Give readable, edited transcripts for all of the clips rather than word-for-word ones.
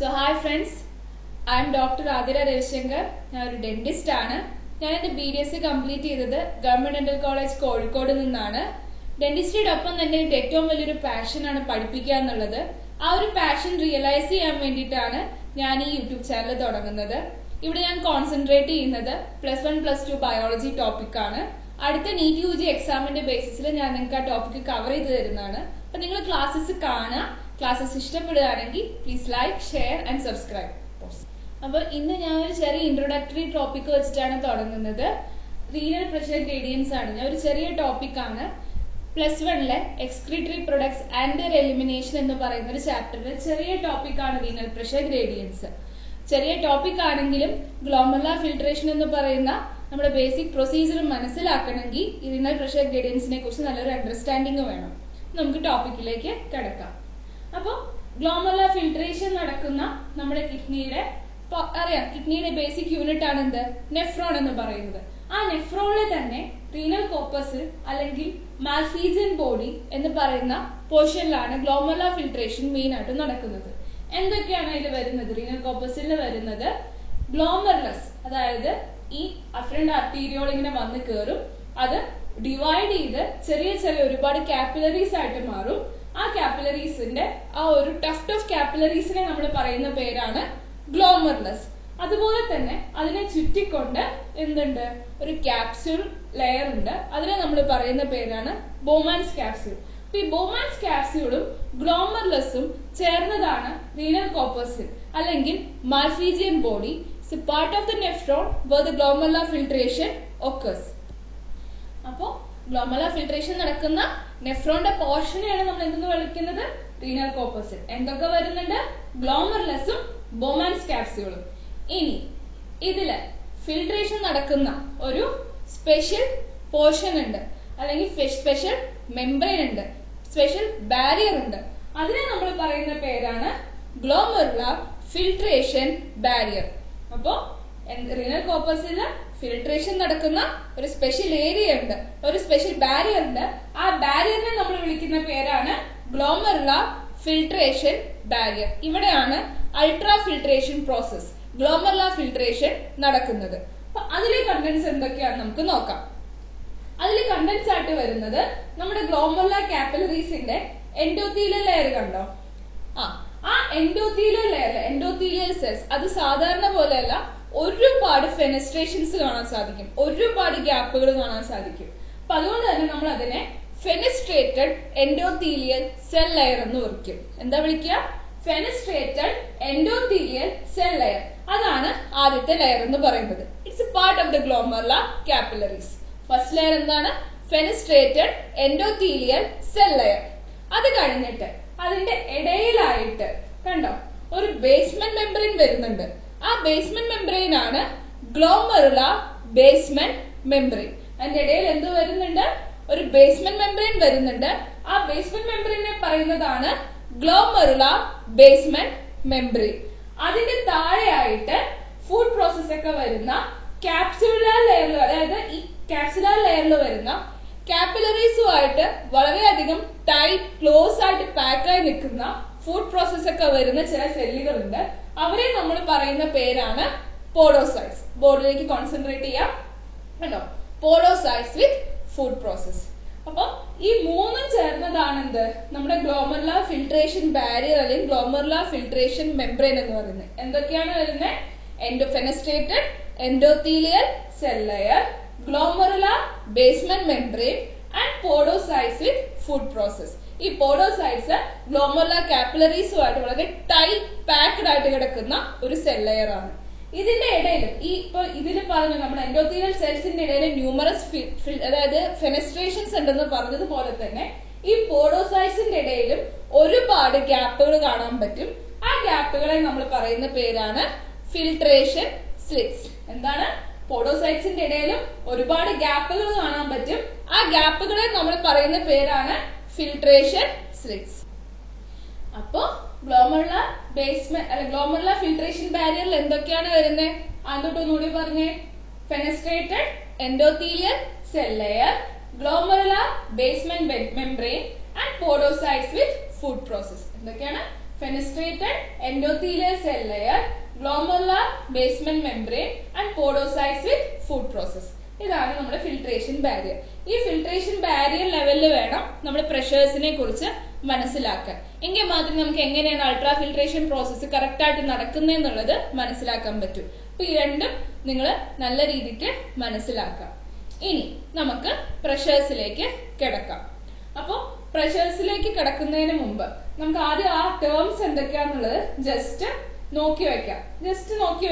So hi friends, I am Dr. Adira Ravishankar. ഞാൻ ഒരു dentist ആണ്. ഞാൻ എൻ്റെ BDSc കംപ്ലീറ്റ് ചെയ്തത് ഗവൺമെന്റ് ഡെന്റൽ കോളേജ് കോഴിക്കോട് നിന്നാണ്. ഡെന്റിസ്റ്റിയോടൊപ്പം തന്നെ എൻ്റെ ഏറ്റവും വലിയൊരു പാഷനാണ് പഠിപ്പിക്കുക എന്നുള്ളത്. ആ ഒരു പാഷൻ റിയലൈസ് ചെയ്യാൻ വേണ്ടിയിട്ടാണ് ഞാൻ ഈ യൂട്യൂബ് ചാനൽ തുടങ്ങുന്നത്. ഇവിടെ ഞാൻ കോൺസെൻട്രേറ്റ് ചെയ്യുന്നത് +1 +2 ബയോളജി ടോപ്പിക്കാണ്. അടുത്ത നീറ്റ് UG എക്സാമിന്റെ ബേസിസിൽ ഞാൻ നിങ്ങൾക്ക് ആ ടോപ്പിക്ക് കവർ ചെയ്ത് തരുന്നതാണ്. അപ്പൊ നിങ്ങൾ ക്ലാസ്സസ് കാണുക. ക്ലാസ്സസ് ഇഷ്ടപ്പെടുകയാണെങ്കിൽ please like, share and subscribe. അപ്പോൾ ഇന്ന് ഞാൻ ഒരു ചെറിയ ഇൻട്രൊഡക്ടറി ടോപ്പിക്ക് വെച്ചിട്ടാണ് തുടങ്ങുന്നത്. റീനൽ പ്രഷർ ഗ്രേഡിയൻസ് ആണ്. ഞാൻ ഒരു ചെറിയ ടോപ്പിക്കാണ്. +1 excretory products and their elimination എന്ന് പറയുന്ന ഒരു ചാപ്റ്ററിലെ ചെറിയ ടോപ്പിക്കാണ് റീനൽ പ്രഷർ ഗ്രേഡിയൻസ്. ചെറിയ ടോപ്പിക് ആണെങ്കിലും ഗ്ലോമർല ഫിൽട്രേഷൻ എന്ന് പറയുന്ന നമ്മുടെ ബേസിക് പ്രൊസീജിയർ മനസ്സിലാക്കണമെങ്കിൽ ഈ റീനൽ പ്രഷർ ഗ്രേഡിയൻസിനെ കുറിച്ച് നല്ലൊരു അണ്ടർസ്റ്റാൻഡിങ് വേണം. നമുക്ക് ടോപ്പിക്കിലേക്ക് കിടക്കാം. അപ്പോൾ ഗ്ലോമർല ഫിൽട്രേഷൻ നടക്കുന്ന നമ്മുടെ കിഡ്നിയുടെ അറിയാം, കിഡ്നിയുടെ ബേസിക് യൂണിറ്റ് ആണ് എന്ത്, നെഫ്രോൺ എന്ന് പറയുന്നത്. ആ നെഫ്രോണിൽ തന്നെ റീനൽ കോർപ്പസിൽ അല്ലെങ്കിൽ മാൽഫീസിയൻ ബോഡി എന്ന് പറയുന്ന പോർഷനിലാണ് ഗ്ലോമർല ഫിൽട്രേഷൻ മെയിൻ ആയിട്ട് നടക്കുന്നത്. എന്തൊക്കെയാണ് അതിൽ വരുന്നത്? റീനൽ കോർപ്പസിൽ വരുന്നത് ഗ്ലോമർലസ്, അതായത് ഈ അഫറന്റ് ആർട്ടീരിയോൾ ഇങ്ങനെ വന്ന് കയറും. അത് ഡിവൈഡ് ചെയ്ത് ചെറിയ ചെറിയ ഒരുപാട് കാപ്പിലറീസ് ആയിട്ട് മാറും. ആ കാപ്പിലറീസിന്റെ ആ ഒരു ടഫ്റ്റ് ഓഫ് കാപ്പിലറീസിനെ നമ്മൾ പറയുന്ന പേരാണ് ഗ്ലോമർലസ്. അതുപോലെ തന്നെ അതിനെ ചുറ്റിക്കൊണ്ട് എന്തുണ്ട്, ഒരു ക്യാപ്സ്യൂൾ ലെയർ ഉണ്ട്. അതിനെ നമ്മൾ പറയുന്ന പേരാണ് ബോമാൻസ് ക്യാപ്സ്യൂൾ. അപ്പൊ ഈ ബോമാൻസ് ക്യാപ്സ്യൂളും ഗ്ലോമർലസും ചേർന്നതാണ് റീനൽ കോർപ്പസിൽ അല്ലെങ്കിൽ Malpighian body. It's a part of the nephron where the glomerular filtration occurs. അപ്പോ ഗ്ലോമർല ഫിൽട്രേഷൻ നടക്കുന്ന നെഫ്രോണിന്റെ പോർഷനെയാണ് നമ്മൾ എന്തെന്ന് വിളിക്കുന്നത്, റീനൽ കോർപ്പസിൽ. എന്തൊക്കെ വരുന്നുണ്ട്? ഗ്ലോമർലസും ബോമാൻസ് ക്യാപ്സ്യൂളും. ഇനി ഇതില് ഫിൽട്രേഷൻ നടക്കുന്ന ഒരു സ്പെഷ്യൽ പോർഷൻ ഉണ്ട്, അല്ലെങ്കിൽ സ്പെഷ്യൽ മെംബ്രെയിൻ ഉണ്ട്, സ്പെഷ്യൽ ബാരിയർ ഉണ്ട്. അതിനെ നമ്മൾ പറയുന്ന പേരാണ് ഗ്ലോമർല ഫിൽട്രേഷൻ ബാരിയർ. അപ്പോ റീനൽ കോർപ്പസില് ഫിൽട്രേഷൻ നടക്കുന്ന ഒരു സ്പെഷ്യൽ ഏരിയ ഉണ്ട്, ഒരു സ്പെഷ്യൽ ബാരിയർ ഉണ്ട്. ആ ബാരിയറിനെ നമ്മൾ വിളിക്കുന്ന പേരാണ് ഗ്ലോമർല ഫിൽട്രേഷൻ ബാരിയർ. ഇവിടെയാണ് അൾട്രാ ഫിൽട്രേഷൻ പ്രോസസ്, ഗ്ലോമർല ഫിൽട്രേഷൻ നടക്കുന്നത്. അപ്പൊ അതിലെ കണ്ടന്റ്സ് എന്തൊക്കെയാണെന്ന് നമുക്ക് നോക്കാം. അതിൽ കണ്ടന്റ്സ് ആയിട്ട് വരുന്നത് നമ്മുടെ ഗ്ലോമർല കാപ്പിലറീസിന്റെ എൻഡോത്തീലിയൽ ലെയർ കണ്ടോ? ആ എൻഡോത്തീലിയൽ ലെയർ, എൻഡോത്തീലിയൽ സെൽസ്, അത് സാധാരണ പോലെയല്ല, ഒരുപാട് ഫെനസ്ട്രേഷൻസ് കാണാൻ സാധിക്കും, ഒരുപാട് ഗ്യാപ്പുകൾ കാണാൻ സാധിക്കും. അപ്പൊ അതുകൊണ്ട് തന്നെ നമ്മൾ അതിനെ ഫെനസ്ട്രേറ്റഡ് എൻഡോത്തീലിയൽ സെൽ ലെയർ എന്ന് വിളിക്കും. എന്താ വിളിക്കുക? ഫെനസ്ട്രേറ്റഡ് എൻഡോത്തീലിയൽ സെൽ ലെയർ. അതാണ് ആദ്യത്തെ ലെയർ എന്ന് പറയുന്നത്. It's a part of the ഗ്ലോമർല capillaries. First layer എന്താണ്? ഫെനസ്ട്രേറ്റഡ് എൻഡോത്തീലിയൽ സെൽ ലെയർ. അത് കഴിഞ്ഞിട്ട് അതിന്റെ ഇടയിലായിട്ട് കണ്ടോ ഒരു ബേസ്മെന്റ് മെംബ്രെയിൻ വരുന്നുണ്ട്. ആ ബേസ്മെന്റ് മെംബ്രെയിൻ ആണ് ഗ്ലോമർല ബേസ്മെന്റ് മെംബ്രെയിൻ. അതിന്റെ ഇടയിൽ എന്ത് വരുന്നുണ്ട്? ഒരു ബേസ്മെന്റ് മെംബ്രെയിൻ വരുന്നുണ്ട്. ആ ബേസ്മെന്റ് മെംബ്രെയിനെ പറയുന്നതാണ് ഗ്ലോമർല ബേസ്മെന്റ് മെംബ്രെയിൻ. അതിന്റെ താഴെയായിട്ട് ഫുഡ് പ്രോസസ് ഒക്കെ വരുന്ന കാപ്സ്യൂലർ ലെയറിൽ, അതായത് ഈ കാപ്സുലർ ലെയറിൽ വരുന്ന കാപ്പിലറീസുമായിട്ട് വളരെയധികം ടൈറ്റ് ക്ലോസ് ആയിട്ട് പാക്കായി നിൽക്കുന്ന ഫുഡ് പ്രോസസ് ഒക്കെ വരുന്ന ചില സെല്ലുകളുണ്ട്. അവരെ നമ്മൾ പറയുന്ന പേരാണ് പോഡോസൈറ്റ്സ്. ബോർഡിലേക്ക് കോൺസെൻട്രേറ്റ് ചെയ്യാം കേട്ടോ. Podocytes with foot process. അപ്പൊ ഈ മൂന്നും ചേർന്നതാണ് എന്ത്, നമ്മുടെ ഗ്ലോമർല ഫിൽട്രേഷൻ ബാരിയർ അല്ലെങ്കിൽ ഗ്ലോമർല ഫിൽട്രേഷൻ മെംബ്രെയിൻ എന്ന് പറയുന്നത്. എന്തൊക്കെയാണ് വരുന്നത്? Fenestrated endothelial cell layer, glomerular basement membrane and podocytes with foot process. ഈ പോഡോസൈറ്റ്സ് ഗ്ലോമർല കാപ്പിലറീസുമായിട്ട് വളരെ ടൈറ്റ് പാക്ഡ് ആയിട്ട് കിടക്കുന്ന ഒരു സെൽ ലെയർ ആണ്. ഇതിന്റെ ഇടയിൽ ഈ ഇപ്പൊ ഇതിൽ പറഞ്ഞു നമ്മൾ എൻഡോത്തീലിയൽ സെൽസിന്റെ ഇടയിൽ ന്യൂമറസ് അതായത് ഫെനസ്ട്രേഷൻസ് ഉണ്ടെന്ന് പറഞ്ഞതുപോലെ തന്നെ ഈ പോഡോസൈറ്റ്സിന്റെ ഇടയിലും ഒരുപാട് ഗ്യാപ്പുകൾ കാണാൻ പറ്റും. ആ ഗ്യാപ്പുകളെ നമ്മൾ പറയുന്ന പേരാണ് ഫിൽട്രേഷൻ സ്ലിറ്റ്സ്. എന്താണ്? പോഡോസൈറ്റ്സിന്റെ ഇടയിലും ഒരുപാട് ഗ്യാപ്പുകൾ കാണാൻ പറ്റും. ആ ഗ്യാപ്പുകളെ നമ്മൾ പറയുന്ന പേരാണ് ഫിൽട്രേഷൻ സ്ലിറ്റ്സ്. അപ്പോ ഗ്ലോമർല ബേസ്മെന്റ് അല്ല ഗ്ലോമർല ഫിൽട്രേഷൻ ബാരിയറിൽ എന്തൊക്കെയാണ് വരുന്നത്? അതൊട്ടൊന്നുകൂടി പറഞ്ഞേ. Fenestrated endothelial cell layer, glomerular basement membrane and podocytes with foot process. എന്തൊക്കെയാണ്? fenestrated endothelial cell layer, glomerular basement membrane and podocytes with food process. ഇതാണ് നമ്മുടെ ഫിൽട്രേഷൻ ബാരിയർ. ഈ ഫിൽട്രേഷൻ ബാരിയർ ലെവലിൽ വേണം നമ്മൾ പ്രഷേഴ്സിനെ കുറിച്ച് മനസ്സിലാക്കാൻ. എങ്കിൽ മാത്രമേ നമുക്ക് എങ്ങനെയാണ് അൾട്രാ ഫിൽട്രേഷൻ പ്രോസസ്സ് കറക്റ്റ് ആയിട്ട് നടക്കുന്നതെന്നുള്ളത് മനസ്സിലാക്കാൻ പറ്റൂ. അപ്പൊ ഈ രണ്ടും നിങ്ങൾ നല്ല രീതിക്ക് മനസ്സിലാക്കാം. ഇനി നമുക്ക് പ്രഷേഴ്സിലേക്ക് കിടക്കാം. അപ്പൊ പ്രഷേഴ്സിലേക്ക് കിടക്കുന്നതിന് മുമ്പ് നമുക്ക് ആദ്യം ആ ടേംസ് എന്തൊക്കെയാന്നുള്ളത് ജസ്റ്റ് നോക്കി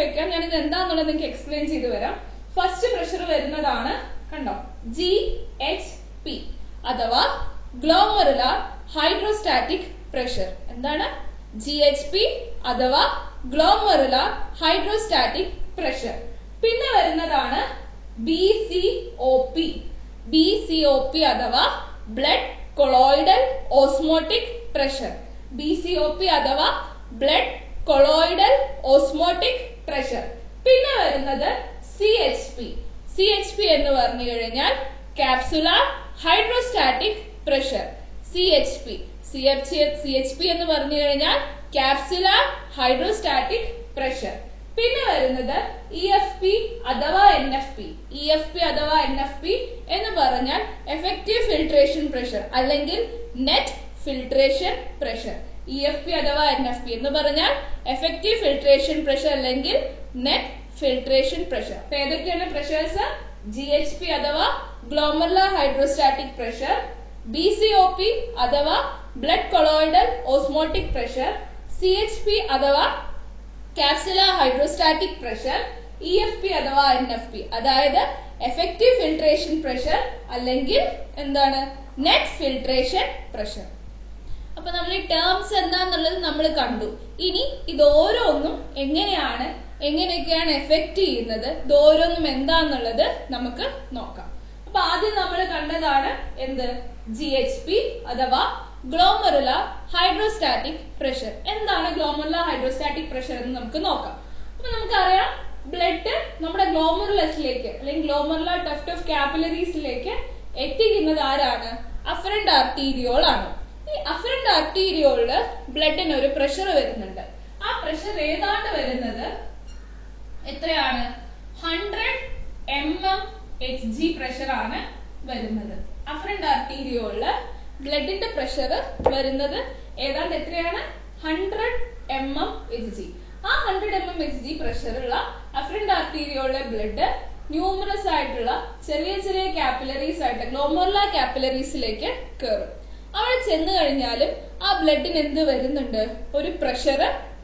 വെക്കാം. ഞാനിത് എന്താന്നുള്ളത് നിങ്ങൾക്ക് എക്സ്പ്ലെയിൻ ചെയ്തു വരാം. ഫസ്റ്റ് പ്രഷർ വരുന്നതാണ് കണ്ടോ GHP അഥവാ ഗ്ലോമറുലാർ ഹൈഡ്രോസ്റ്റാറ്റിക് പ്രഷർ. എന്താണ് GHP അഥവാ ഗ്ലോമറുലാർ ഹൈഡ്രോസ്റ്റാറ്റിക് പ്രഷർ. പിന്നെ വരുന്നതാണ് BCOP അഥവാ blood colloidal osmotic pressure. BCOP അഥവാ ബ്ലഡ് കൊളോയിഡൽ ഓസ്മോട്ടിക് പ്രഷർ. പിന്നെ വരുന്നത് CHP എന്ന് പറഞ്ഞു കഴിഞ്ഞാൽ കാപ്സുലാർ ഹൈഡ്രോസ്റ്റാറ്റിക് പ്രഷർ. CHP എന്ന് പറഞ്ഞു കഴിഞ്ഞാൽ കാപ്സുലാർ ഹൈഡ്രോസ്റ്റാറ്റിക് പ്രഷർ. പിന്നെ വരുന്നത് EFP അഥവാ NFP എന്ന് പറഞ്ഞാൽ എഫക്റ്റീവ് ഫിൽട്രേഷൻ പ്രഷർ അല്ലെങ്കിൽ നെറ്റ് ഫിൽട്രേഷൻ പ്രഷർ. EFP അഥവാ NFP എന്ന് പറഞ്ഞാൽ എഫക്റ്റീവ് ഫിൽട്രേഷൻ പ്രഷർ അല്ലെങ്കിൽ നെറ്റ് ഫിൽട്രേഷൻ പ്രഷർ. അപ്പൊ ഏതൊക്കെയാണ് പ്രഷേഴ്സ്? GHP അഥവാ ഗ്ലോമറുലാർ ഹൈഡ്രോസ്റ്റാറ്റിക് പ്രഷർ, BCOP അഥവാ blood colloidal osmotic pressure, CHP അഥവാ കാപ്സുലാർ ഹൈഡ്രോസ്റ്റാറ്റിക് പ്രഷർ, EFP അഥവാ NFP അതായത് എഫക്റ്റീവ് ഫിൽട്രേഷൻ പ്രഷർ അല്ലെങ്കിൽ എന്താണ് നെറ്റ് ഫിൽട്രേഷൻ പ്രഷർ. അപ്പൊ നമ്മൾ ഈ ടേംസ് എന്താന്നുള്ളത് നമ്മൾ കണ്ടു. ഇനി ഇത് ഓരോന്നും എങ്ങനെയൊക്കെയാണ് എഫക്ട് ചെയ്യുന്നത്, ഇത് ഓരോന്നും എന്താന്നുള്ളത് നമുക്ക് നോക്കാം. അപ്പൊ ആദ്യം നമ്മൾ കണ്ടതാണ് എന്ത് GHP അഥവാ ഗ്ലോമറുലാർ ഹൈഡ്രോസ്റ്റാറ്റിക് പ്രഷർ. എന്താണ് ഗ്ലോമറുലാർ ഹൈഡ്രോസ്റ്റാറ്റിക് പ്രഷർ എന്ന് നമുക്ക് നോക്കാം. അപ്പൊ നമുക്കറിയാം ബ്ലഡ് നമ്മുടെ ഗ്ലോമറുലസിലേക്ക് അല്ലെങ്കിൽ ഗ്ലോമറുലാർ ടഫ്റ്റ് ഓഫ് കാപ്പിലറീസിലേക്ക് എത്തിക്കുന്നത് ആരാണ്? അഫറന്റ് ആർട്ടീരിയോൾ ആണ്. ഈ അഫറന്റ് ആർട്ടീരിയോളില് ബ്ലഡിന് ഒരു പ്രഷർ വരുന്നുണ്ട്. ആ പ്രഷർ ഏതാണ്ട് വരുന്നത് എത്രയാണ്? 100 mmHg പ്രഷർ ആണ് വരുന്നത്. അഫറന്റ് ആർട്ടീരിയോളില് ബ്ലഡിന്റെ പ്രഷർ വരുന്നത് ഏതാണ്ട് എത്രയാണ്? 100 mmHg. ആ 100 mmHg പ്രഷറുള്ള അഫറന്റ് ആർട്ടീരിയോളിലെ ബ്ലഡ് ന്യൂമറസ് ആയിട്ടുള്ള ചെറിയ ചെറിയ കാപ്പിലറീസ് ആയിട്ട് ഗ്ലോമറുലാർ കാപ്പിലറീസിലേക്ക് കയറും. അവിടെ ചെന്ന് കഴിഞ്ഞാലും ആ ബ്ലഡിന് എന്ത് വരുന്നുണ്ട്? ഒരു പ്രഷർ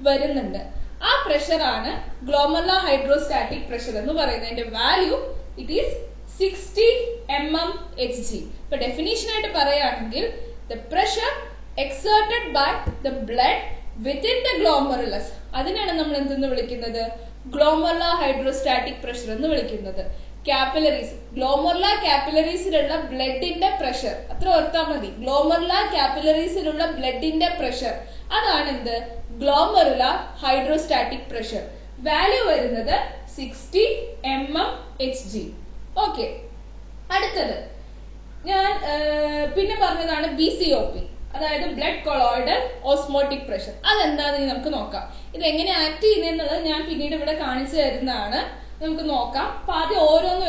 വരുന്നുണ്ട്. ആ പ്രഷർ ആണ് ഗ്ലോമറുലാർ ഹൈഡ്രോസ്റ്റാറ്റിക് പ്രഷർ എന്ന് പറയുന്നത്. അതിന്റെ വാല്യൂ ഇറ്റ് ഈസ് 60 mmHg. ഇപ്പൊ ഡെഫിനിഷൻ ആയിട്ട് പറയുകയാണെങ്കിൽ the pressure exerted by the blood within the glomerulus അതിനാണ് നമ്മൾ എന്തെന്ന് വിളിക്കുന്നത്? ഗ്ലോമറുലാർ ഹൈഡ്രോസ്റ്റാറ്റിക് പ്രഷർ എന്ന് വിളിക്കുന്നത്. കാപ്പിലറീസ് ഗ്ലോമറുലാർ കാപ്പിലറീസിലുള്ള ബ്ലഡിന്റെ പ്രഷർ അത്ര ഓർത്താൽ മതി. ഗ്ലോമറുലാർ കാപ്പിലറീസിലുള്ള ബ്ലഡിന്റെ പ്രഷർ അതാണ് എന്ത്? Glomerular hydrostatic pressure. വാല്യൂ വരുന്നത് 60 mmHg. ഓക്കെ, അടുത്തത് ഞാൻ പിന്നെ പറഞ്ഞതാണ് BCOP അതായത് ബ്ലഡ് കൊളോയിഡൽ ഓസ്മോട്ടിക് പ്രഷർ. അതെന്താണെന്ന് നമുക്ക് നോക്കാം. ഇത് എങ്ങനെ ആക്ട് ചെയ്യുന്നതെന്നുള്ളത് ഞാൻ പിന്നീട് ഇവിടെ കാണിച്ചു തരുന്നതാണ്. നമുക്ക് നോക്കാം. അപ്പൊ ആദ്യം ഓരോന്നും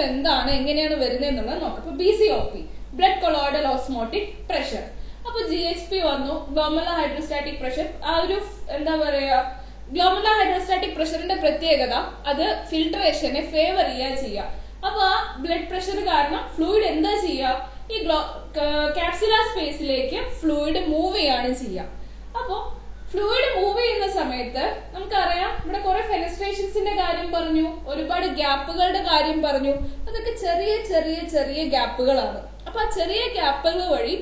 എങ്ങനെയാണ് വരുന്നത് എന്നുള്ളത് നോക്കാം. അപ്പൊ BCOP blood colloidal osmotic pressure. അപ്പൊ GHP വന്നു, ഗ്ലോമറുലാർ ഹൈഡ്രോസ്റ്റാറ്റിക് പ്രഷർ. ആ ഒരു എന്താ പറയാ ഗ്ലോമറുലാർ ഹൈഡ്രോസ്റ്റാറ്റിക് പ്രഷറിന്റെ പ്രത്യേകത അത് ഫിൽട്രേഷനെ ഫേവർ ചെയ്യാ. അപ്പൊ ആ ബ്ലഡ് പ്രഷർ കാരണം ഫ്ലൂയിഡ് എന്താ ചെയ്യാ? ഈ കാപ്സുലാർ സ്പേസിലേക്ക് ഫ്ലൂയിഡ് മൂവ് ചെയ്യാണ് ചെയ്യുക. അപ്പോ ഫ്ലൂയിഡ് മൂവ് ചെയ്യുന്ന സമയത്ത് നമുക്കറിയാം ഇവിടെ കുറെ ഫെനസ്ട്രേഷൻസിന്റെ കാര്യം പറഞ്ഞു, ഒരുപാട് ഗ്യാപ്പുകളുടെ കാര്യം പറഞ്ഞു. അതൊക്കെ ചെറിയ ചെറിയ ചെറിയ ഗ്യാപ്പുകളാണ്. അപ്പൊ ആ ചെറിയ ഗ്യാപ്പുകൾ വഴി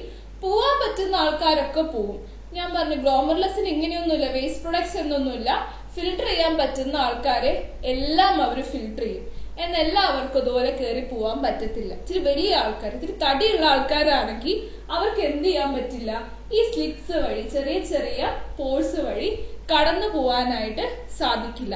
പോവാൻ പറ്റുന്ന ആൾക്കാരൊക്കെ പോവും. ഞാൻ പറഞ്ഞു ഗ്ലോമറുലസിന് ഇങ്ങനെയൊന്നുമില്ല, വേസ്റ്റ് പ്രൊഡക്ട്സ് എന്നൊന്നുമില്ല. ഫിൽട്ടർ ചെയ്യാൻ പറ്റുന്ന ആൾക്കാരെ എല്ലാം അവർ ഫിൽട്ടർ ചെയ്യും. എന്നെല്ലാവർക്കും അതുപോലെ കയറി പോവാൻ പറ്റത്തില്ല. ഇച്ചിരി വലിയ ആൾക്കാർ, ഇത്തിരി തടിയുള്ള ആൾക്കാരാണെങ്കിൽ അവർക്ക് എന്ത് ചെയ്യാൻ പറ്റില്ല? ഈ സ്ലിറ്റ്സ് വഴി ചെറിയ ചെറിയ പോഴ്സ് വഴി കടന്നു പോവാനായിട്ട് സാധിക്കില്ല.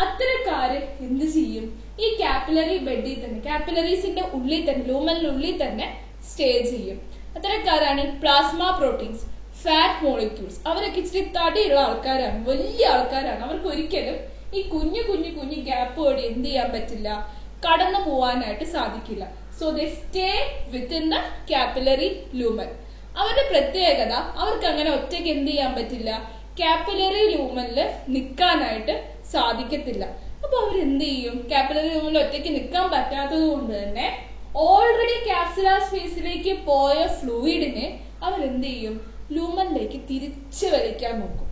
അത്തരക്കാര് എന്ത് ചെയ്യും? ഈ കാപ്പിലറി ബെഡിൽ തന്നെ, കാപ്പിലറീസിന്റെ ഉള്ളിൽ തന്നെ, ലൂമനിനുള്ളിൽ തന്നെ സ്റ്റേ ചെയ്യും. അത്തരക്കാരാണ് പ്ലാസ്മ പ്രോട്ടീൻസ്, ഫാറ്റ് മോളിക്യൂൾസ്. അവരൊക്കെ ഇച്ചിരി തടിയുള്ള ആൾക്കാരാണ്, വലിയ ആൾക്കാരാണ്. അവർക്ക് ഒരിക്കലും ഈ കുഞ്ഞു കുഞ്ഞു കുഞ്ഞു ഗ്യാപ്പ് വഴി എന്ത് ചെയ്യാൻ പറ്റില്ല, കടന്നു പോവാനായിട്ട് സാധിക്കില്ല. So they stay within the capillary lumen. അവരുടെ പ്രത്യേകത, അവർക്ക് അങ്ങനെ ഒറ്റയ്ക്ക് എന്ത് ചെയ്യാൻ പറ്റില്ല, കാപ്പിലറി ലൂമനില് നിൽക്കാനായിട്ട് സാധിക്കത്തില്ല. അപ്പൊ അവരെന്ത് ചെയ്യും, കാപ്പിലറി ലൂമനിൽ ഒറ്റയ്ക്ക് നിൽക്കാൻ പറ്റാത്തത് കൊണ്ട് തന്നെ ഓൾറെഡി കാപ്സുലാർ സ്പേസിലേക്ക് പോയ ഫ്ലൂയിഡിനെ അവരെന്ത് ചെയ്യും, ലൂമനിലേക്ക് തിരിച്ചു വലിക്കാൻ നോക്കും.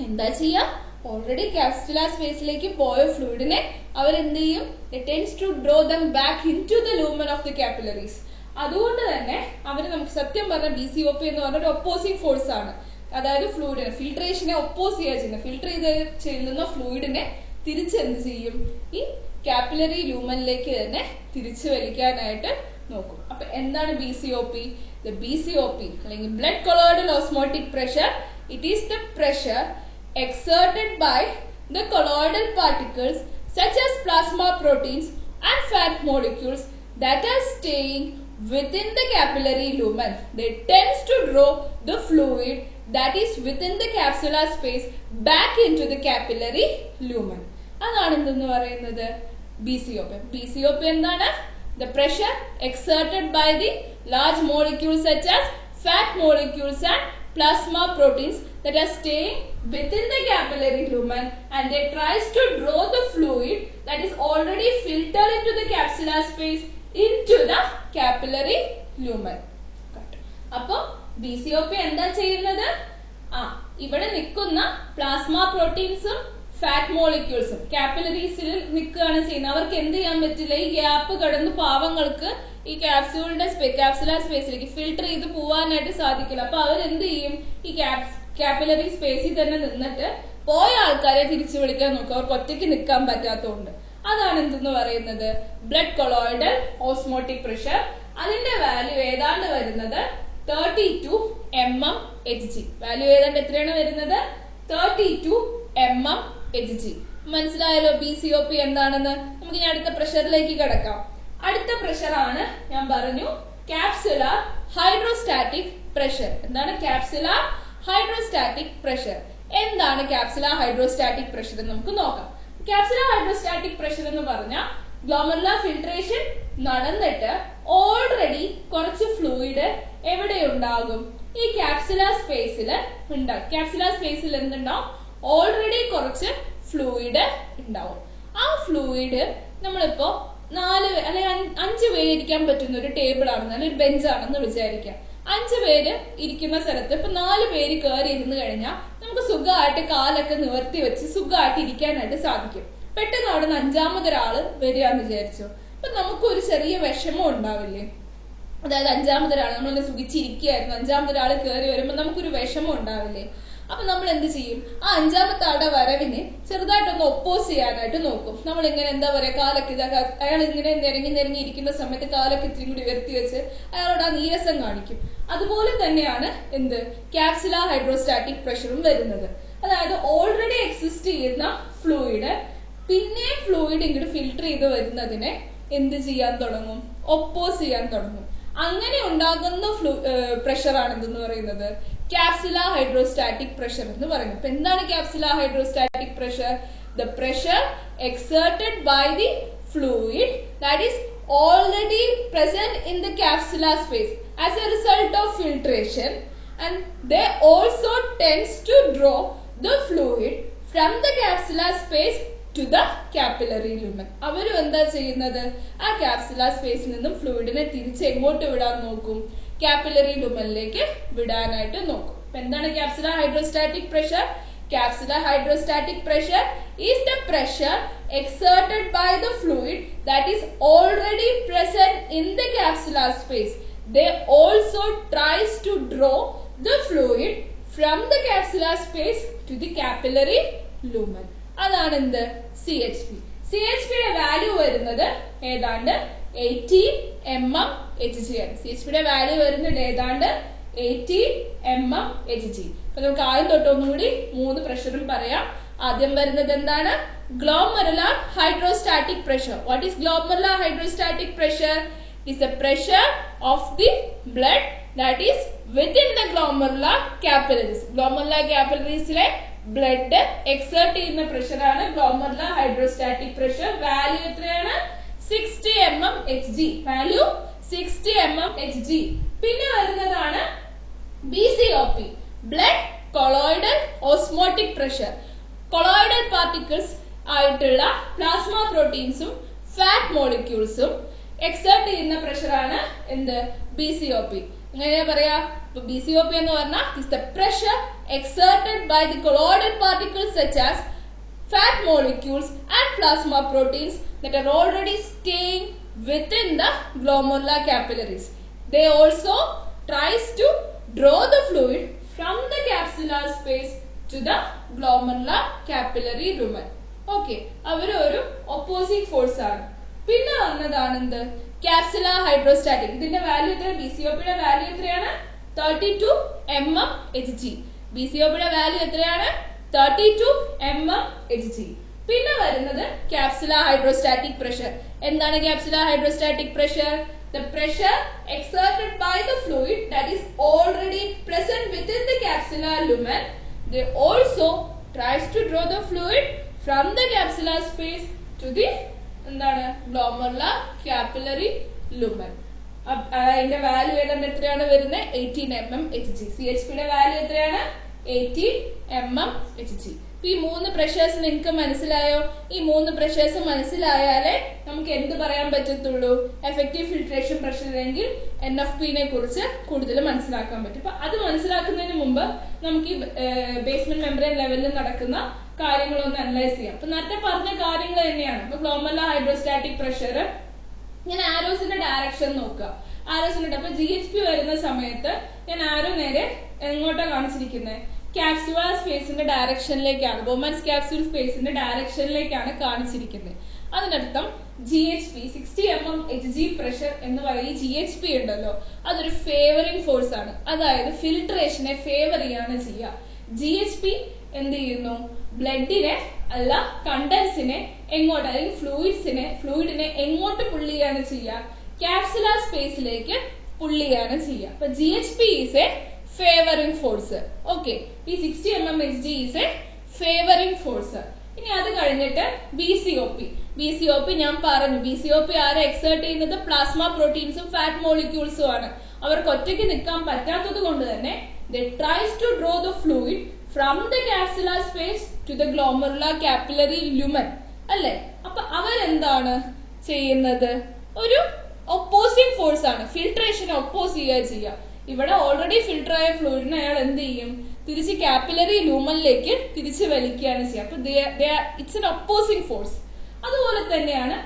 എന്താ ചെയ്യാ, ഓൾറെഡി കാപ്സുലാർ സ്പേസിലേക്ക് പോയ ഫ്ലൂയിഡിനെ അവരെന്ത് ചെയ്യും, it tends to draw them back into the lumen of the capillaries. അതുകൊണ്ട് തന്നെ അവര് നമുക്ക് സത്യം പറഞ്ഞ BCOP എന്ന് പറഞ്ഞ ഒരു ഒപ്പോസിംഗ് ഫോഴ്സ് ആണ്. അതായത് ഫ്ലൂയിഡിനെ, ഫിൽട്രേഷനെ ഒപ്പോസ് ചെയ്യാ ചെയ്യുന്നത്. ഫിൽട്ടർ ചെയ്യുന്ന ഫ്ലൂയിഡിനെ തിരിച്ചെന്ത് ചെയ്യും, ഈ കാപ്പിലറി ലൂമനിലേക്ക് തന്നെ തിരിച്ചു വലിക്കാനായിട്ട് നോക്കും. അപ്പൊ എന്താണ് BCOP? The BCOP അല്ലെങ്കിൽ blood colloidal osmotic pressure, it is the pressure exerted by the colloidal particles such as plasma proteins and fat molecules that are staying within the capillary lumen. They tends to draw the fluid that is within the capsular space back into the capillary lumen. അതാണ് എന്തെന്ന് പറയുന്നത്, BCOP. BCOP എന്താണ്? The pressure exerted by the large molecules such as fat molecules and plasma proteins that are staying within the capillary lumen, and they tries to draw the fluid that is already filtered into the capsular space into the capillary lumen. അപ്പൊ BCOP എന്താ ചെയ്യുന്നത്, ഇവിടെ നിൽക്കുന്ന plasma പ്രോട്ടീൻസും fat മോളിക്യൂൾസും കാപ്പിലറീസിൽ നിൽക്കുകയാണ് ചെയ്യുന്നത്. അവർക്ക് എന്ത് ചെയ്യാൻ പറ്റില്ല, ഈ ഗ്യാപ്പ് കടന്ന് പാവങ്ങൾക്ക് ഈ കാപ്സുലാർ സ്പേസിലേക്ക് ഫിൽട്ടർ ചെയ്ത് പോവാനായിട്ട് സാധിക്കില്ല. അപ്പൊ അവരെന്ത് ചെയ്യും, ഈ കാപ്പിലറി സ്പേസിൽ തന്നെ നിന്നിട്ട് പോയ ആൾക്കാരെ തിരിച്ചു വിളിക്കാൻ നോക്കും, അവർക്ക് ഒറ്റയ്ക്ക് നിൽക്കാൻ പറ്റാത്തതുകൊണ്ട്. അതാണ് എന്തെന്ന് പറയുന്നത്, ബ്ലഡ് കൊളോയിഡൽ ഓസ്മോട്ടിക് പ്രഷർ. അതിന്റെ വാല്യൂ ഏതാണ്ട് വരുന്നത് 32 mmHg. വാല്യൂ ഏതാണ്ട് എത്രയാണ് വരുന്നത്, 32 mmHg. മനസ്സിലായല്ലോ BCOP എന്താണെന്ന്. നമുക്ക് ഇനി അടുത്ത പ്രഷറിലേക്ക് കിടക്കാം. അടുത്ത പ്രഷർ ആണ് ഞാൻ പറഞ്ഞു കാപ്സുലാർ ഹൈഡ്രോസ്റ്റാറ്റിക് പ്രഷർ. എന്താണ് കാപ്സുലാർ ഹൈഡ്രോസ്റ്റാറ്റിക് പ്രഷർ? എന്താണ് കാപ്സുലാർ ഹൈഡ്രോസ്റ്റാറ്റിക് പ്രഷർ എന്ന് നമുക്ക് നോക്കാം. കാപ്സുലാർ ഹൈഡ്രോസ്റ്റാറ്റിക് പ്രഷർ എന്ന് പറഞ്ഞാൽ ഗ്ലോമെറുലാർ ഫിൽട്രേഷൻ നടന്നിട്ട് ഓൾറെഡി കുറച്ച് ഫ്ലൂയിഡ് എവിടെ ഉണ്ടാകും, ഈ കാപ്സുലാർ സ്പേസിൽ ഉണ്ടാകും. കാപ്സുലാർ സ്പേസിൽ എന്തുണ്ടാവും, ഓൾറെഡി കുറച്ച് ഫ്ലൂയിഡ് ഉണ്ടാവും. ആ ഫ്ലൂയിഡ് നമ്മളിപ്പോ 4 അല്ലെങ്കിൽ 5 പേര് ഇരിക്കാൻ പറ്റുന്ന ഒരു ടേബിൾ ആണെന്ന്, അല്ലെങ്കിൽ ഒരു ബെഞ്ച് ആണെന്ന് വിചാരിക്കാം. 5 പേര് ഇരിക്കുന്ന സ്ഥലത്ത് ഇപ്പൊ 4 പേര് കയറി ഇരുന്ന് കഴിഞ്ഞാൽ നമുക്ക് സുഖമായിട്ട് കാലൊക്കെ നിവർത്തി വെച്ച് സുഖമായിട്ട് ഇരിക്കാനായിട്ട് സാധിക്കും. പെട്ടെന്ന് അവിടെ നിന്ന് 5ാമതൊരാള് വരികയെന്ന് വിചാരിച്ചു, അപ്പൊ നമുക്കൊരു ചെറിയ വിഷമം ഉണ്ടാവില്ലേ? അതായത് 5ാമതൊരാള് നമ്മളൊന്ന് സുഖിച്ചിരിക്കുകയായിരുന്നു, 5ാമതൊരാള് കയറി വരുമ്പോൾ നമുക്കൊരു വിഷമം ഉണ്ടാവില്ലേ? അപ്പൊ നമ്മൾ എന്ത് ചെയ്യും, ആ 5ാമത്തെ ആളുടെ വരവിനെ ചെറുതായിട്ടൊന്ന് ഒപ്പോസ് ചെയ്യാനായിട്ട് നോക്കും. നമ്മൾ ഇങ്ങനെ എന്താ പറയാ, കാലൊക്കെ അയാൾ ഇങ്ങനെ നിരങ്ങി ഇരിക്കുന്ന സമയത്ത് കാലൊക്കെ ഇത്തിരി കൂടി ഉയർത്തി വെച്ച് അയാളോട് ആ നീരസം കാണിക്കും. അതുപോലെ തന്നെയാണ് എന്ത്, കാപ്സുലാർ ഹൈഡ്രോസ്റ്റാറ്റിക് പ്രഷറും വരുന്നത്. അതായത് ഓൾറെഡി എക്സിസ്റ്റ് ചെയ്യുന്ന ഫ്ലൂയിഡ് പിന്നെ ഫ്ലൂയിഡ് ഇങ്ങോട്ട് ഫിൽട്ടർ ചെയ്ത് വരുന്നതിനെ എന്ത് ചെയ്യാൻ തുടങ്ങും, ഒപ്പോസ് ചെയ്യാൻ തുടങ്ങും. അങ്ങനെ ഉണ്ടാകുന്ന പ്രഷറാണ് എന്തെന്ന് പറയുന്നത്, കാപ്സുലാർ ഹൈഡ്രോസ്റ്റാറ്റിക് പ്രഷർ എന്ന് പറയുന്നത്. അപ്പൊ എന്താണ് capsular hydrostatic pressure? The pressure exerted by the fluid that is already present in the capsular space as a result of filtration, and they also tends to draw the fluid from the capsular space to the capillary lumen. അവരും എന്താ ചെയ്യുന്നത്, ആ കാപ്സുലാർ സ്പേസിൽ നിന്നും ഫ്ലൂയിഡിനെ തിരിച്ച് എങ്ങോട്ട് വിടാൻ നോക്കും, കാപ്പിലറി ലുമനിലേക്ക് വിടാനായിട്ട് നോക്കും. അപ്പൊ എന്താണ് capsular hydrostatic pressure? Capsular hydrostatic pressure is the pressure exerted by the fluid that is already present in the capsular space. They also tries to draw the fluid from the capsular space to the capillary lumen. അതാണ് എന്ത്, CHP. CHP യുടെ value വരുന്നത് ഏതാണ്ട് 80 mmHg ആണ്. CHP യുടെ value വരുന്നത് ഏതാണ്ട് 80 mmHg. അപ്പൊ നമുക്ക് ആദ്യം തൊട്ടൊന്നുകൂടി 3 പ്രഷറും പറയാം. ആദ്യം വരുന്നത് എന്താണ്, glomerular hydrostatic pressure. What is glomerular hydrostatic pressure? is the pressure of the blood that is within the glomerular capillaries. Glomerular capillaries le blood exert ചെയ്യുന്ന pressure ആണ് glomerular hydrostatic pressure. Value എത്രയാണ്? 60 mmHg. Value 60 mmHg. പിന്നെ വരുന്നതാണ് BCOP, blood colloidal osmotic pressure. Colloidal particles ആയിട്ടുള്ള plasma പ്രോട്ടീൻസും fat മോളിക്യൂൾസും exert ചെയ്യുന്ന pressure ആണ് എന്ത്? BCOP. എങ്ങനെയാ പറയാ? BCOP എന്ന് പറഞ്ഞാൽ is the pressure exerted by the colloidal particles such as fat molecules and plasma proteins that are already staying within the glomerular capillaries. They also tries to draw the fluid from the capsular space to the glomerular capillary lumen. Okay, അവര് ഒരു opposing force ആണ്. പിന്നെ വന്നതാണ് എന്ത്? Capsular hydrostatic. ഇതിന്റെ value എത്ര? BCOP യുടെ value എത്രയാണ്? 32 mmHg. BCOP യുടെ വാല്യൂ എത്രയാണ്? 32 mmHg. പിന്നെ വരുന്നത് capsular hydrostatic pressure. എന്താണ് capsular hydrostatic pressure? The pressure exerted by the fluid that is already present within the capsular lumen. They also tries to draw the fluid from the capsular space to the glomerular capillary lumen. അതിന്റെ value ഏതാണ്ട് എത്രയാണ് വരുന്നത്? 18 mmHg. CHP യുടെ value എത്രയാണ്? 18 mmHg. ഈ മൂന്ന് pressures നിങ്ങൾക്ക് മനസ്സിലായോ? ഈ മൂന്ന് പ്രഷേഴ്സ് മനസ്സിലായാലേ നമുക്ക് എന്ത് പറയാൻ പറ്റത്തുള്ളൂ? എഫക്റ്റീവ് ഫിൽട്രേഷൻ പ്രഷർ അല്ലെങ്കിൽ NFP നെ കുറിച്ച് കൂടുതൽ മനസ്സിലാക്കാൻ പറ്റും. അപ്പൊ അത് മനസ്സിലാക്കുന്നതിന് മുമ്പ് നമുക്ക് ഈ ബേസ്മെന്റ് മെംബ്രെയിൻ ലെവലിൽ നടക്കുന്ന കാര്യങ്ങളൊന്ന് അനലൈസ് ചെയ്യാം. അപ്പൊ നേരത്തെ പറഞ്ഞ കാര്യങ്ങൾ തന്നെയാണ്. ഇപ്പൊ ഗ്ലോമെറുലർ ഹൈഡ്രോസ്റ്റാറ്റിക് പ്രഷർ, ഞാൻ ആരോസിന്റെ ഡയറക്ഷൻ നോക്കുക. ആരോസിന്റെ അപ്പൊ GHP വരുന്ന സമയത്ത് ഞാൻ ആരോ നേരെ എങ്ങോട്ടാ കാണിച്ചിരിക്കുന്നത്? ക്യാപ്സുലാർ സ്പേസിന്റെ ഡയറക്ഷനിലേക്കാണ്, ബോമൻസ് ക്യാപ്സ്യൂൾ സ്പേസിന്റെ ഡയറക്ഷനിലേക്കാണ് കാണിച്ചിരിക്കുന്നത്. അതിനർത്ഥം GHP 60 mmHg പ്രഷർ എന്ന് പറയുന്ന GHP ഉണ്ടല്ലോ, അതൊരു ഫേവറിംഗ് ഫോഴ്സ് ആണ്. അതായത് ഫിൽട്രേഷനെ ഫേവർ ചെയ്യാണ് ചെയ്യുക. GHP എന്ത് ചെയ്യുന്നു? ബ്ലഡിനെ അല്ല കണ്ടൻസിനെ എങ്ങോട്ട്, അല്ലെങ്കിൽ ഫ്ലൂയിഡിനെ എങ്ങോട്ട് പുള്ളി ചെയ്യാണ് ചെയ്യുക? ക്യാപ്സുലാർ സ്പേസിലേക്ക് പുള്ളി ചെയ്യാണ് ചെയ്യുക. അപ്പൊ GHP is A favoring force. Okay, ഈ 60 mmHg is a favoring force. ഇനി അത് കഴിഞ്ഞിട്ട് BCOP ഞാൻ പറഞ്ഞു. BCOP ആരെ എക്സേർട്ട് ചെയ്യുന്നത്? പ്ലാസ്മ പ്രോട്ടീൻസും ഫാറ്റ് മോളിക്യൂൾസും ആണ്. അവർക്ക് ഒറ്റയ്ക്ക് നിൽക്കാൻ പറ്റാത്തത് കൊണ്ട് തന്നെ they tries to draw the fluid from the capsular space to the glomerular capillary lumen. അല്ലേ? അപ്പൊ അവരെന്താണ് ചെയ്യുന്നത്? ഒരു ഒപ്പോസിംഗ് ഫോഴ്സ് ആണ്. ഫിൽട്രേഷനെ ഒപ്പോസ് ചെയ്യുക. ഇവിടെ ഓൾറെഡി ഫിൽട്ടർ ആയ ഫ്ലൂയിഡിനെ അയാൾ എന്ത് ചെയ്യും? തിരിച്ച് കാപ്പിലറി ലൂമനിലേക്ക് തിരിച്ച് വലിക്കുകയാണ് ചെയ്യുക. അപ്പൊ ഇറ്റ്സ് എൻ ഒപ്പോസിംഗ് ഫോഴ്സ്. അതുപോലെ തന്നെയാണ്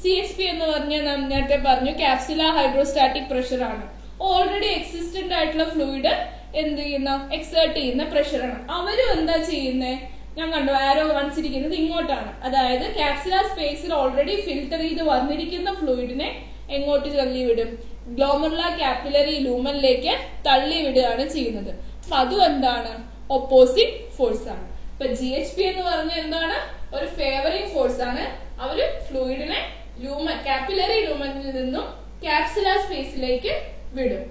CHP എന്ന് പറഞ്ഞാൽ നേരത്തെ പറഞ്ഞു ക്യാപ്സുലാർ ഹൈഡ്രോസ്റ്റാറ്റിക് പ്രഷർ ആണ്. ഓൾറെഡി എക്സിസ്റ്റന്റ് ആയിട്ടുള്ള ഫ്ലൂയിഡ് എന്ത് ചെയ്യുന്ന? എക്സേർട്ട് ചെയ്യുന്ന പ്രഷറാണ്. അവരും എന്താ ചെയ്യുന്നത്? ഞാൻ കണ്ടു ആരോ കാണിച്ചിരിക്കുന്നത് ഇങ്ങോട്ടാണ്. അതായത് ക്യാപ്സുലാർ സ്പേസിൽ ഓൾറെഡി ഫിൽട്ടർ ചെയ്ത് വന്നിരിക്കുന്ന ഫ്ലൂയിഡിനെ എങ്ങോട്ട് തള്ളിവിടും? ഗ്ലോമെറുലാർ കാപ്പിലറി ലൂമനിലേക്ക് തള്ളി വിടുകയാണ് ചെയ്യുന്നത്. അപ്പൊ അതും എന്താണ്? ഒപ്പോസിംഗ് ഫോഴ്സ് ആണ്. ഇപ്പൊ GHP എന്ന് പറഞ്ഞ എന്താണ്? ഒരു ഫേവറിംഗ് ഫോഴ്സ് ആണ്. അവര് ഫ്ലൂയിഡിനെ കാപ്പിലറി ലൂമനിൽ നിന്നും ക്യാപ്സുലാർ സ്പേസിലേക്ക് വിടും.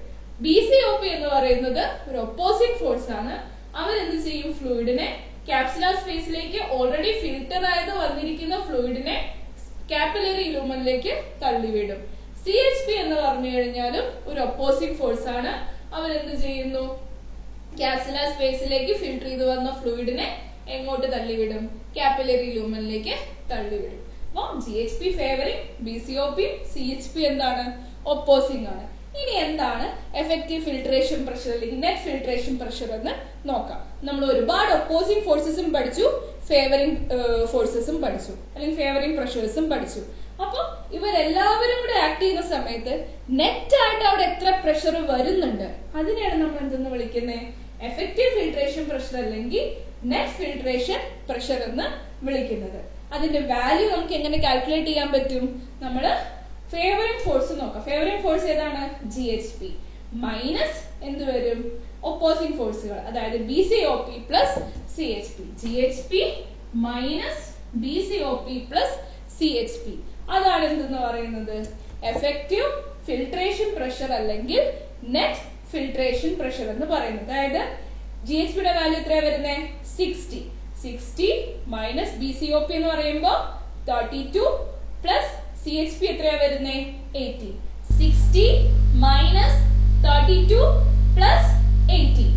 BCOP എന്ന് പറയുന്നത് ഒരു ഒപ്പോസിംഗ് ഫോഴ്സ് ആണ്. അവരെന്ത് ചെയ്യും? ഫ്ലൂയിഡിനെ ക്യാപ്സുലാർ സ്പേസിലേക്ക് ഓൾറെഡി ഫിൽട്ടർ ആയത് വന്നിരിക്കുന്ന ഫ്ലൂയിഡിനെ കാപ്പിലറി ലൂമനിലേക്ക് തള്ളിവിടും. CHP എന്ന് പറഞ്ഞു കഴിഞ്ഞാലും ഒരു ഒപ്പോസിംഗ് ഫോഴ്സ് ആണ്. അവരെന്ത് ചെയ്യുന്നു? ക്യാപ്സുലാർ സ്പേസിലേക്ക് ഫിൽട്ടർ ചെയ്ത് വന്ന ഫ്ലൂയിഡിനെ എങ്ങോട്ട് തള്ളിവിടും? കാപ്പിലറി ലൂമനിലേക്ക് തള്ളിവിടും. അപ്പൊ GHP ഫേവറിംഗ്, BCOP, CHP എന്താണ്? ഒപ്പോസിംഗ് ആണ്. ഇനി എന്താണ് എഫക്റ്റീവ് ഫിൽട്രേഷൻ പ്രഷർ അല്ലെങ്കിൽ നെറ്റ് ഫിൽട്രേഷൻ പ്രഷർ എന്ന് നോക്കാം. നമ്മൾ ഒരുപാട് ഒപ്പോസിംഗ് ഫോഴ്സസും പഠിച്ചു, ഫേവറിംഗ് ഫോഴ്സസും പഠിച്ചു, അല്ലെങ്കിൽ ഫേവറിംഗ് പ്രഷേഴ്സും പഠിച്ചു. അപ്പൊ ഇവരെല്ലാവരും കൂടെ ആക്ട് ചെയ്യുന്ന സമയത്ത് നെറ്റ് ആയിട്ട് അവിടെ എത്ര പ്രഷർ വരുന്നുണ്ട് അതിനെയാണ് നമ്മൾ എന്തെന്ന് വിളിക്കുന്നത്? എഫക്റ്റീവ് ഫിൽട്രേഷൻ പ്രഷർ അല്ലെങ്കിൽ നെറ്റ് ഫിൽട്രേഷൻ പ്രഷർ എന്ന് വിളിക്കുന്നത്. അതിന്റെ വാല്യൂ നമുക്ക് എങ്ങനെ കാൽക്കുലേറ്റ് ചെയ്യാൻ പറ്റും? നമ്മള് ഫേവറിംഗ് ഫോഴ്സ് നോക്കാം. ഫേവറിംഗ് ഫോഴ്സ് ഏതാണ്? GHP മൈനസ് എന്ത് വരും? ഒപ്പോസിംഗ് ഫോഴ്സുകൾ, അതായത് BCOP plus CHP. GHP minus BCOP plus CHP. അതാണ് എന്തെന്ന് പറയുന്നത്? എഫക്റ്റീവ് ഫിൽട്രേഷൻ പ്രഷർ അല്ലെങ്കിൽ നെറ്റ് ഫിൽട്രേഷൻ പ്രഷർ എന്ന് പറയുന്നത്. അതായത് GHPയുടെ വാല്യൂ എത്രയാ വരുന്നത്? 60 മൈനസ് BCOP എന്ന് പറയുമ്പോൾ 32 പ്ലസ് CHP എത്രയാ വരുന്നത്? 80. 60 മൈനസ് 32 പ്ലസ് 80.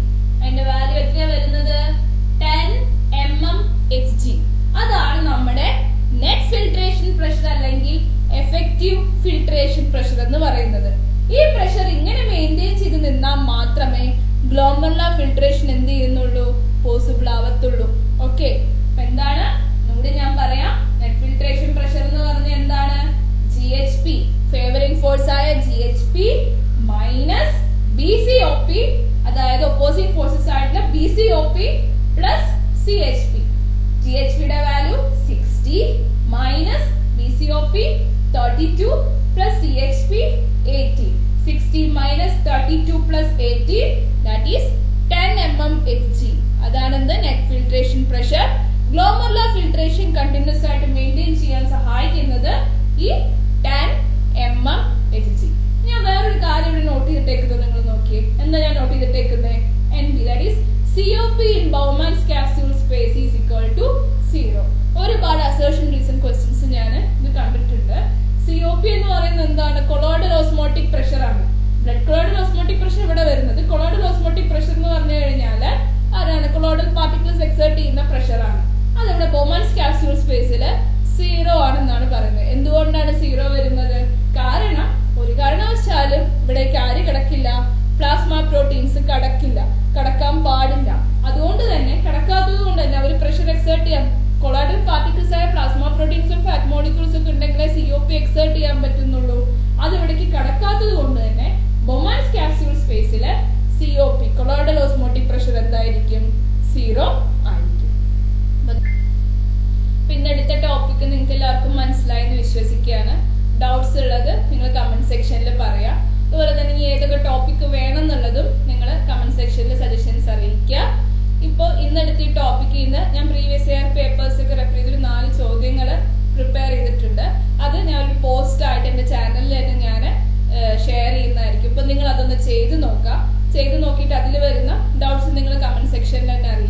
അതിന്റെ വാല്യൂ എത്രയാ വരുന്നത്? 10 mmHg. അതാണ് നമ്മുടെ നെറ്റ് ഫിൽട്രേഷൻ പ്രഷർ അല്ലെങ്കിൽ എഫക്റ്റീവ് ഫിൽട്രേഷൻ പ്രഷർ എന്ന് പറയുന്നത്. ഈ പ്രഷർ ഇങ്ങനെ മെയിൻറ്റെയിൻ ചെയ്ത് നിന്നാൽ മാത്രമേ ഗ്ലോമർല ഫിൽട്രേഷൻ എന്ത് ചെയ്യുന്നുള്ളൂ? പോസിബിൾ ആവത്തുള്ളൂ. ഓക്കെ, എന്താണ് ഇവിടെ ഞാൻ പറയാം. നെറ്റ് ഫിൽട്രേഷൻ പ്രഷർ എന്ന് പറഞ്ഞാൽ എന്താണ്? GHP ഫേവറിംഗ് ഫോഴ്സ് ആയ GHP മൈനസ് BCOP, അതായത് ഒപ്പോസിംഗ് ഫോഴ്സസ് ആയിട്ടുള്ള BCOP പ്ലസ് CHP. GHPയുടെ value 60 minus BCOP 32 plus CHP 80. 60 minus 32 plus 80 that is 10 mmHg. അതാണ് എന്ത്? Net filtration pressure. Glomerular filtration continuous ആയിട്ട് മെയിൻറ്റെയിൻ ചെയ്യാൻ സഹായിക്കുന്നത് ഈ 10 mmHg. ഞാൻ വേറൊരു കാര്യം ഇവിടെ നോട്ട് ചെയ്തിട്ടേക്കുന്നത് നിങ്ങൾ നോക്കിയേ. എന്താ ഞാൻ not ചെയ്തിട്ടേക്കുന്നത്? NB, that is COP in Bowman's capsule space is equal to 0. ഒരുപാട് അസേർഷൻ റീസൺ ക്വസ്റ്റ്യൻസ് ഞാൻ ഇത് കണ്ടിട്ടുണ്ട്. COP എന്ന് പറയുന്നത് എന്താണ്? കൊളോയിഡൽ ഓസ്മോട്ടിക് പ്രഷർ ആണ്. ബ്ലഡ് കൊളോയിഡൽ ഓസ്മോട്ടിക് പ്രഷർ ഇവിടെ വരുന്നത്. കൊളോയിഡൽ ഓസ്മോട്ടിക് പ്രഷർ എന്ന് പറഞ്ഞു കഴിഞ്ഞാൽ ആരാണ്? കൊളോയിഡൽ പാർട്ടിക്കിൾസ് എക്സേർട്ട് ചെയ്യുന്ന പ്രഷർ ആണ്. അതിവിടെ ബോമാൻസ് ക്യാപ്സ്യൂൾ സ്പേസിൽ 0 ആണെന്നാണ് പറയുന്നത്. എന്തുകൊണ്ടാണ് 0 വരുന്നത്? കാരണം ഒരു കാരണവശാലും ഇവിടേക്ക് ആര് കിടക്കില്ല? പ്ലാസ്മ പ്രോട്ടീൻസ് കടക്കാൻ പാടില്ല. അതുകൊണ്ട് തന്നെ കടക്കാത്തത് കൊണ്ട് തന്നെ അവർ പ്രഷർ എക്സേർട്ട് ചെയ്യാൻ, കൊളോയിഡൽ പാർട്ടിക്കിൾസ് ആയ പ്ലാസ്മ പ്രോട്ടീൻസും ഫാറ്റ് മോളിക്യൂൾസും ഒക്കെ ഉണ്ടെങ്കിലേ COP എക്സേർട്ട് ചെയ്യാൻ പറ്റുന്നുള്ളൂ. അത് ഇവിടേക്ക് കടക്കാത്തത് കൊണ്ട് തന്നെ ബൊമാൻസ് ക്യാപ്സ്യൂൾ സ്പേസിലെ COP കൊളോയിഡൽ ഓസ്മോട്ടിക് പ്രഷർ എന്തായിരിക്കും? 0 ആയിരിക്കും. പിന്നെ അടുത്ത ടോപ്പിക് നിങ്ങൾക്ക് എല്ലാവർക്കും മനസ്സിലായി എന്ന് വിശ്വസിക്കുകയാണ്. ഡൗട്ട്സ് ഉള്ളത് നിങ്ങൾ കമന്റ് സെക്ഷനിൽ പറയാം. അതുപോലെ തന്നെ ഇനി ഏതൊക്കെ ടോപ്പിക് വേണം എന്നുള്ളതും നിങ്ങൾ കമന്റ് സെക്ഷനിൽ സജഷൻസ് അറിയിക്കുക. ഇപ്പോൾ ഇന്നെടുത്ത ഈ ടോപ്പിക്കിൽ നിന്ന് ഞാൻ പ്രീവിയസ് ഇയർ പേപ്പേഴ്സ് ഒക്കെ റെഫർ ചെയ്തൊരു 4 ചോദ്യങ്ങൾ പ്രിപ്പയർ ചെയ്തിട്ടുണ്ട്. അത് ഞാൻ ഒരു പോസ്റ്റ് ആയിട്ട് എന്റെ ചാനലിൽ തന്നെ ഞാൻ ഷെയർ ചെയ്യുന്നതായിരിക്കും. ഇപ്പൊ നിങ്ങൾ അതൊന്ന് ചെയ്ത് നോക്കുക. ചെയ്ത് നോക്കിയിട്ട് അതിൽ വരുന്ന ഡൗട്ട്സ് നിങ്ങൾ കമന്റ് സെക്ഷനിൽ തന്നെ അറിയിക്കുക.